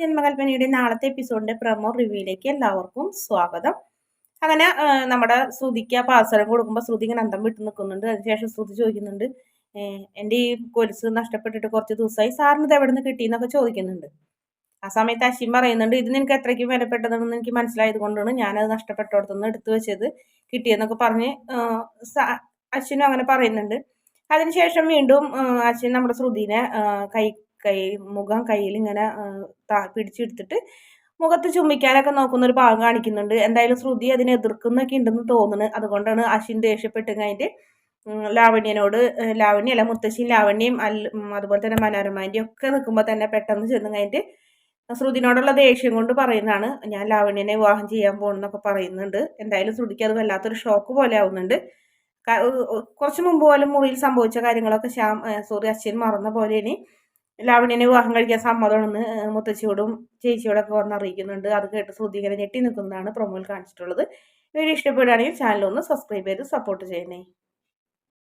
ജന്മകൽപ്പനയുടെ നാളത്തെ എപ്പിസോഡിന്റെ പ്രൊമോ റിവ്യൂയിലേക്ക് എല്ലാവർക്കും സ്വാഗതം. അങ്ങനെ നമ്മുടെ ശ്രുതിക്ക് ആ പാർസൽ കൊടുക്കുമ്പോൾ ശ്രുതി ഇങ്ങനെ അന്തം വിട്ട് നിൽക്കുന്നുണ്ട്. അതിനുശേഷം ശ്രുതി ചോദിക്കുന്നുണ്ട്, എൻ്റെ ഈ കൊലുസ് നഷ്ടപ്പെട്ടിട്ട് കുറച്ച് ദിവസമായി, സാറിന് ഇത് എവിടെ നിന്ന് കിട്ടിയെന്നൊക്കെ ചോദിക്കുന്നുണ്ട്. ആ സമയത്ത് അശ്വിൻ പറയുന്നുണ്ട്, ഇത് നിനക്ക് എത്രയ്ക്കും വിലപ്പെട്ടതാണെന്ന് എനിക്ക് മനസ്സിലായത് കൊണ്ടാണ് ഞാനത് നഷ്ടപ്പെട്ടോടത്തുനിന്ന് എടുത്തു വെച്ചത് കിട്ടിയെന്നൊക്കെ പറഞ്ഞ് അശ്വിനും അങ്ങനെ പറയുന്നുണ്ട്. അതിനുശേഷം വീണ്ടും അശ്വിൻ നമ്മുടെ ശ്രുതിനെ മുഖം കയ്യിൽ ഇങ്ങനെ പിടിച്ചെടുത്തിട്ട് മുഖത്ത് ചുംബിക്കാനൊക്കെ നോക്കുന്ന ഒരു ഭാഗം കാണിക്കുന്നുണ്ട്. എന്തായാലും ശ്രുതി അതിനെ എതിർക്കുന്നൊക്കെ ഉണ്ടെന്ന് തോന്നുന്നു. അതുകൊണ്ടാണ് അശ്വിൻ ദേഷ്യപ്പെട്ട് കഴിഞ്ഞിട്ട് ലാവണ്യല്ല മുത്തശ്ശിയും ലാവണ്യയും അതുപോലെ തന്നെ മനോരമാൻ്റെയും ഒക്കെ നിൽക്കുമ്പോൾ തന്നെ പെട്ടെന്ന് ചെന്ന് കഴിഞ്ഞിട്ട് ശ്രുതിനോടുള്ള ദേഷ്യം കൊണ്ട് പറയുന്നതാണ്, ഞാൻ ലാവണ്യനെ വിവാഹം ചെയ്യാൻ പോകുന്നൊക്കെ പറയുന്നുണ്ട്. എന്തായാലും ശ്രുതിക്ക് അത് വല്ലാത്തൊരു ഷോക്ക് പോലെ ആവുന്നുണ്ട്. കുറച്ച് മുമ്പ് പോലും മുറിയിൽ സംഭവിച്ച കാര്യങ്ങളൊക്കെ അശ്വിൻ മറന്ന പോലെ ഇനി ലാവണ്യനെ വിവാഹം കഴിക്കാൻ സമ്മതമാണെന്ന് മുത്തശ്ശിയോടും ചേച്ചിയോടൊക്കെ വന്ന് അറിയിക്കുന്നുണ്ട്. അത് കേട്ട് ശ്രുതി ഇങ്ങനെ ഞെട്ടി നിൽക്കുന്നതാണ് പ്രൊമോയിൽ കാണിച്ചിട്ടുള്ളത്. വീഡിയോ ഇഷ്ടപ്പെടുകയാണെങ്കിൽ ചാനൽ ഒന്ന് സബ്സ്ക്രൈബ് ചെയ്ത് സപ്പോർട്ട് ചെയ്യണേ.